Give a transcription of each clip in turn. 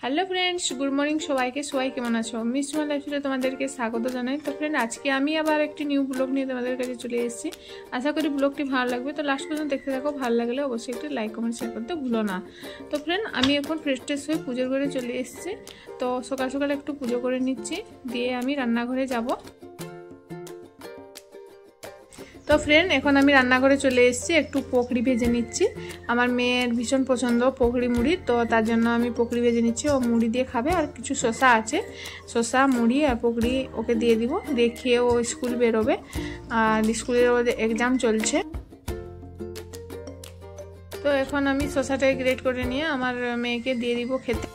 Hello friends, good morning সবাইকে। সবাই কেমন আছো? মিসমাল লাইফস্টাইলে তোমাদেরকে স্বাগত জানাই। তো ফ্রেন্ড, আজকে আমি আবার একটি নিউ ব্লগ নিয়ে তোমাদের কাছে চলে এসেছি। আশা করি ব্লগটি ভালো লাগবে। তো লাস্ট পর্যন্ত দেখতে থাকো। ভালো লাগলে অবশ্যই একটু লাইক কমেন্ট শেয়ার করতে ভুলো না। তো ফ্রেন্ড, আমি এখন ফ্রেশ ট্রেশ হয়ে পুজোর ঘরে চলে এসেছি। তো সকাল সকাল একটু পুজো করে নিচ্ছি, দিয়ে আমি রান্নাঘরে যাব। তো ফ্রেন্ড, এখন আমি রান্নাঘরে চলে এসেছি, একটু পকড়ি ভেজে নিচ্ছি। আমার মেয়ের ভীষণ পছন্দ পকড়ি মুড়ি, তো তার জন্য আমি পকড়ি ভেজে নিচ্ছি। ও মুড়ি দিয়ে খাবে, আর কিছু শসা আছে, শসা মুড়ি আর পকড়ি ওকে দিয়ে দিব। দিয়ে খেয়ে ও স্কুল বেরোবে, আর স্কুলের এক্সাম চলছে। তো এখন আমি শসাটাকে গ্রেট করে নিয়ে আমার মেয়েকে দিয়ে দিব খেতে।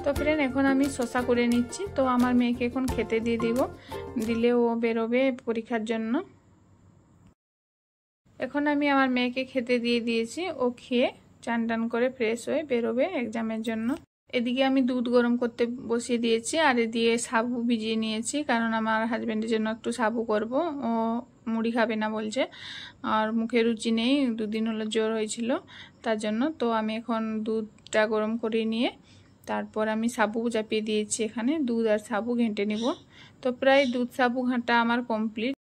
তো ফ্রেন্ড, এখন আমি শসা করে নিচ্ছি। তো আমার মেয়েকে এখন খেতে দিয়ে দিব, দিলে ও বেরোবে পরীক্ষার জন্য। এখন আমি আমার মেয়েকে খেতে দিয়ে দিয়েছি। ও খেয়ে চান টান করে ফ্রেশ হয়ে বেরোবে এক্সামের জন্য। এদিকে আমি দুধ গরম করতে বসিয়ে দিয়েছি, আর এদিকে সাবু ভিজিয়ে নিয়েছি, কারণ আমার হাজব্যান্ডের জন্য একটু সাবু করব। ও মুড়ি খাবে না বলছে, আর মুখে রুচি নেই, দুদিন হলো জ্বর হয়েছিল তার জন্য। তো আমি এখন দুধটা গরম করে নিয়ে তারপর আমি সাবু চাপিয়ে দিয়েছি। এখানে দুধ আর সাবু ঘেঁটে নিব। তো প্রায় দুধ সাবু ঘাঁটা আমার কমপ্লিট।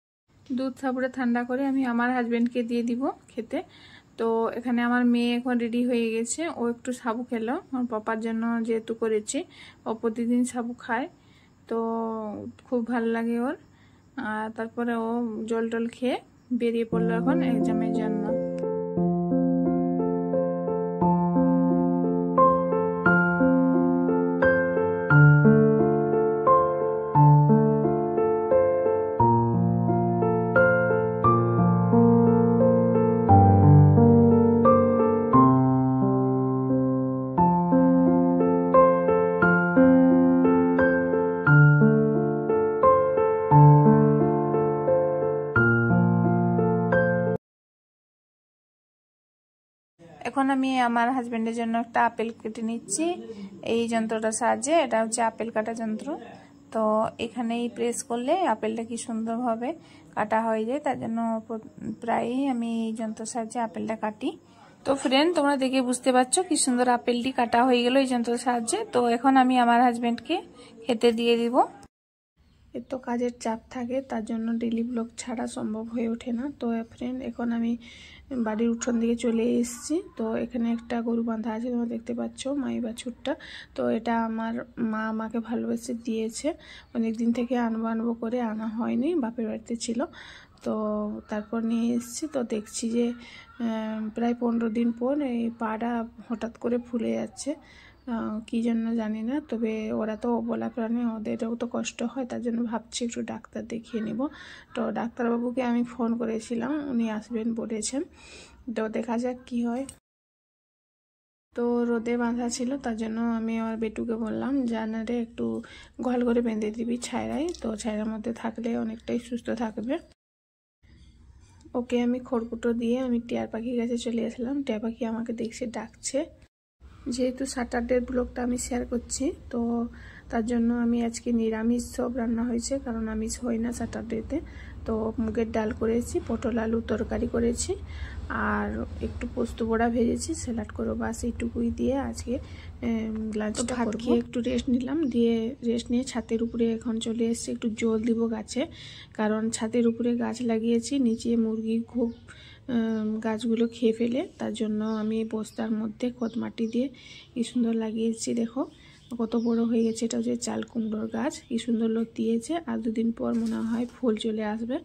দুধ সাবুটা ঠান্ডা করে আমি আমার হাজব্যান্ডকে দিয়ে দিব খেতে। তো এখানে আমার মেয়ে এখন রেডি হয়ে গেছে। ও একটু সাবু খেলো আমার পাপার জন্য, যেহেতু করেছি। ও প্রতিদিন সাবু খায়, তো খুব ভালো লাগে ওর। আর তারপরে ও জল টল খেয়ে বেরিয়ে পড়লো এখন এক্সামের জন্য। এখন আমি আমার হাজবেন্ডের জন্য একটা আপেল কেটে নিচ্ছি এই যন্ত্রটার সাহায্যে। এটা হচ্ছে আপেল কাটা যন্ত্র। তো এখানেই প্রেস করলে আপেলটা কি সুন্দরভাবে কাটা হয়ে যায়, তার জন্য প্রায়ই আমি এই যন্ত্রের সাহায্যে আপেলটা কাটি। তো ফ্রেন্ড, তোমরা দেখে বুঝতে পারছো কি সুন্দর আপেলটি কাটা হয়ে গেল এই যন্ত্রের সাহায্যে। তো এখন আমি আমার হাজবেন্ডকে খেতে দিয়ে দিব। এর তো কাজের চাপ থাকে, তার জন্য ডেইলি ব্লগ ছাড়া সম্ভব হয়ে ওঠে না। তো ফ্রেন্ড, এখন আমি বাড়ির উঠোন দিকে চলে এসেছি। তো এখানে একটা গরু বাঁধা আছে, তোমরা দেখতে পাচ্ছ, মাই বাছুরটা। তো এটা আমার মা আমাকে ভালোবেসে দিয়েছে। অনেক দিন থেকে আনবো করে আনা হয়নি, বাপের বাড়িতে ছিল। তো তারপর নিয়ে এসেছি। তো দেখছি যে প্রায় 15 দিন পর এই পাটা হঠাৎ করে ফুলে যাচ্ছে, কি জন্য জানি না। তবে ওরা তো অবলা প্রাণী, ওদেরও তো কষ্ট হয়, তার জন্য ভাবছি একটু ডাক্তার দেখিয়ে নিব। তো ডাক্তারবাবুকে আমি ফোন করেছিলাম, উনি আসবেন বলেছেন। তো দেখা যাক কি হয়। তো রোদে বাঁধা ছিল, তার জন্য আমি আমার বেটুকে বললাম, জানারে একটু গোয়াল করে বেঁধে দিবি ছায়রায়। তো ছায়রার মধ্যে থাকলে অনেকটাই সুস্থ থাকবে। ওকে আমি খড়কুটো দিয়ে আমি টিয়ার পাখির কাছে চলে আসলাম। টিয়া পাখি আমাকে দেখছে, ডাকছে। যেহেতু স্যাটারডের ব্লগটা আমি শেয়ার করছি, তো তার জন্য আমি আজকে নিরামিষ সব রান্না হয়েছে, কারণ আমিষ হয় না স্যাটারডেতে। তো মুগের ডাল করেছি, পটল আলু তরকারি করেছি, আর একটু পোস্ত বড়া ভেজেছি, স্যালাড করবো। বাস এইটুকুই দিয়ে আজকে লাঞ্চটা ভাত খেয়ে একটু রেস্ট নিলাম। দিয়ে রেস্ট নিয়ে ছাদের উপরে এখন চলে এসেছি, একটু জল দিব গাছে, কারণ ছাদের উপরে গাছ লাগিয়েছি, নিচে মুরগি খুব গাছগুলো খেয়ে ফেলে। তার জন্য আমি বস্তার মধ্যে খত মাটি দিয়ে কি সুন্দর লাগিয়েছি। দেখো কত বড় হয়ে গেছে। এটা হচ্ছে চাল কুমড়োর গাছ, কি সুন্দর লতিয়েছে। আর দুদিন পর মনে হয় ফুল চলে আসবে।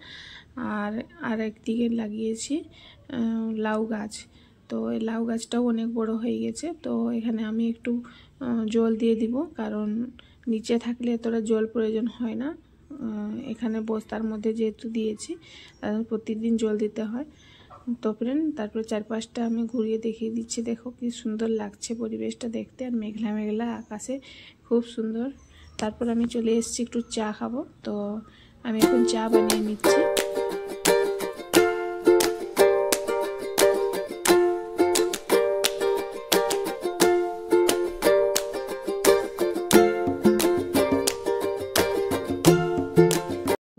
আর একদিকে লাগিয়েছি লাউ গাছ। তো এই লাউ গাছটাও অনেক বড় হয়ে গেছে। তো এখানে আমি একটু জল দিয়ে দিব, কারণ নিচে থাকলে এতটা জল প্রয়োজন হয় না। এখানে বস্তার মধ্যে যেহেতু দিয়েছি, প্রতিদিন জল দিতে হয়। তো ফ্রেন্ড, তারপরে চারপাশটা আমি ঘুরিয়ে দেখিয়ে দিচ্ছি। দেখো কি সুন্দর লাগছে পরিবেশটা দেখতে, আর মেঘলা মেঘলা আকাশে, খুব সুন্দর। তারপর আমি চলে এসেছি একটু চা খাবো। তো আমি এখন চা বানিয়ে নিচ্ছি।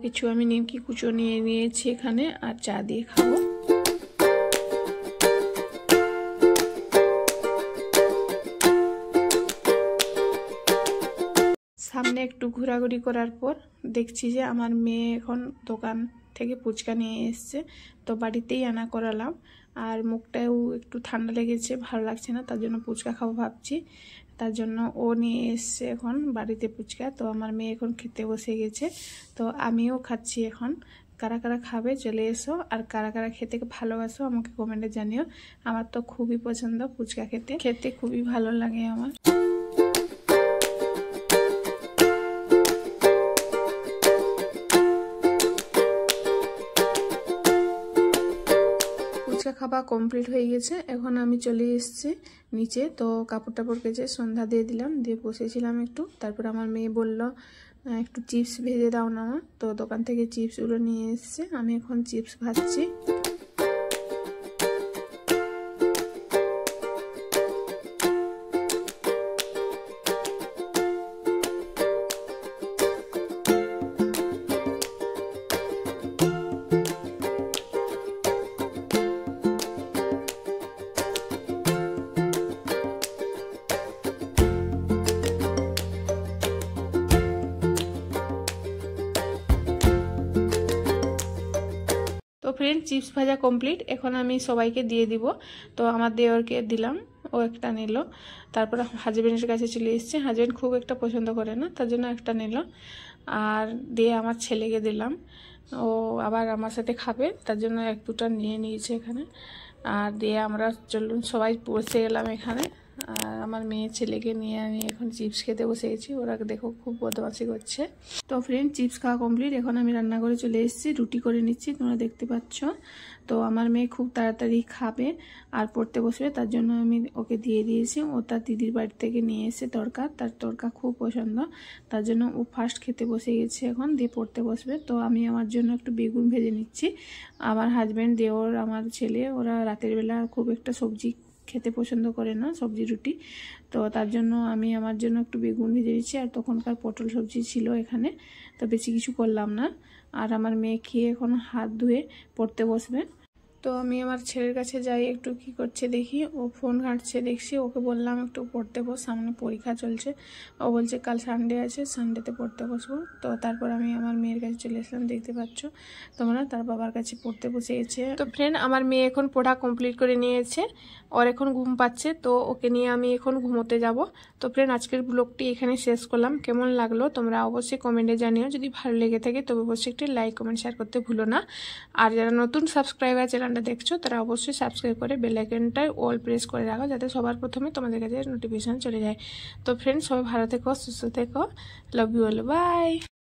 কিছু আমি নিমকি কুচো নিয়ে নিয়েছি এখানে, আর চা দিয়ে খাবো। এখানে একটু ঘোরাঘুরি করার পর দেখছি যে আমার মেয়ে এখন দোকান থেকে ফুচকা নিয়ে এসছে, তো বাড়িতেই আনা করালাম। আর মুখটাও একটু ঠান্ডা লেগেছে, ভালো লাগছে না, তার জন্য ফুচকা খাবো ভাবছি। তার জন্য ও নিয়ে এসছে এখন বাড়িতে ফুচকা। তো আমার মেয়ে এখন খেতে বসে গেছে, তো আমিও খাচ্ছি এখন। কারা কারা খাবে চলে এসো, আর কারা কারা খেতে ভালোবাসো আমাকে কমেন্টে জানিও। আমার তো খুবই পছন্দ ফুচকা খেতে, খেতে খুবই ভালো লাগে আমার। ফুচকা খাওয়া কমপ্লিট হয়ে গেছে, এখন আমি চলে এসেছি নিচে। তো কাপড় টাপড় কেচে সন্ধ্যা দিয়ে দিলাম, দিয়ে বসেছিলাম একটু। তারপর আমার মেয়ে বলল একটু চিপস ভেজে দাও না মা, তো দোকান থেকে চিপসগুলো নিয়ে এসছে, আমি এখন চিপস ভাজছি। তো ফ্রেন্ড, চিপস ভাজা কমপ্লিট, এখন আমি সবাইকে দিয়ে দিব। তো আমার দেওরকে দিলাম, ও একটা নিল। তারপর হাজবেন্ডের কাছে চলে এসেছে, হাজবেন্ড খুব একটা পছন্দ করে না, তার জন্য একটা নিল। আর দিয়ে আমার ছেলেকে দিলাম, ও আবার আমার সাথে খাবে, তার জন্য এক দুটা নিয়ে নিয়েছে এখানে। আর দিয়ে আমরা চলুন সবাই বসে গেলাম এখানে। আর আমার মেয়ে ছেলেকে নিয়ে আমি এখন চিপস খেতে বসে গেছি, ওরা দেখো খুব বদমাশি করছে। তো ফ্রেন্ড, চিপস খাওয়া কমপ্লিট, এখন আমি রান্নাঘরে চলে এসেছি, রুটি করে নিচ্ছি, তোমরা দেখতে পাচ্ছ। তো আমার মেয়ে খুব তাড়াতাড়ি খাবে আর পড়তে বসবে, তার জন্য আমি ওকে দিয়ে দিয়েছি। ও তার দিদির বাড়ি থেকে নিয়ে এসে তড়কা, তার তড়কা খুব পছন্দ, তার জন্য ও ফার্স্ট খেতে বসে গেছে, এখন দিয়ে পড়তে বসবে। তো আমি আমার জন্য একটু বেগুন ভেজে নিচ্ছি। আমার হাজব্যান্ড, দেওর, আমার ছেলে, ওরা রাতের বেলা খুব একটা সবজি খেতে পছন্দ করে না, সবজি রুটি। তো তার জন্য আমি আমার জন্য একটু বেগুন ভেজে দিচ্ছি। আর তখনকার পটল সবজি ছিল এখানে, তো বেশি কিছু করলাম না। আর আমার মেয়ে খেয়ে এখন হাত ধুয়ে পড়তে বসবে। তো আমি আমার ছেলের কাছে যাই, একটু কি করছে দেখি। ও ফোন ঘাঁটছে দেখছি, ওকে বললাম একটু পড়তে বস, সামনে পরীক্ষা চলছে। ও বলছে কাল সানডে আছে, সানডেতে পড়তে বসবো। তো তারপর আমি আমার মেয়ের কাছে চলে এসলাম, দেখতে পাচ্ছ তোমরা, তার বাবার কাছে পড়তে বসে গেছে। তো ফ্রেন্ড, আমার মেয়ে এখন পড়া কমপ্লিট করে নিয়েছে, ওর এখন ঘুম পাচ্ছে, তো ওকে নিয়ে আমি এখন ঘুমোতে যাব। তো ফ্রেন্ড, আজকের ব্লগটি এখানে শেষ করলাম। কেমন লাগলো তোমরা অবশ্যই কমেন্টে জানিও, যদি ভালো লেগে থাকে তবে অবশ্যই একটি লাইক কমেন্ট শেয়ার করতে ভুলো না। আর যারা নতুন সাবস্ক্রাইবার চ্যানেলটা দেখছো তারা অবশ্যই সাবস্ক্রাইব করে বেল আইকনটায় অল প্রেস করে রাখো, যাতে সবার প্রথমে তোমাদের কাছে নোটিফিকেশন চলে যায়। তো ফ্রেন্ড, সবাই ভালো থেকো, সুস্থ থেকো, লাভ ইউ অল, বাই।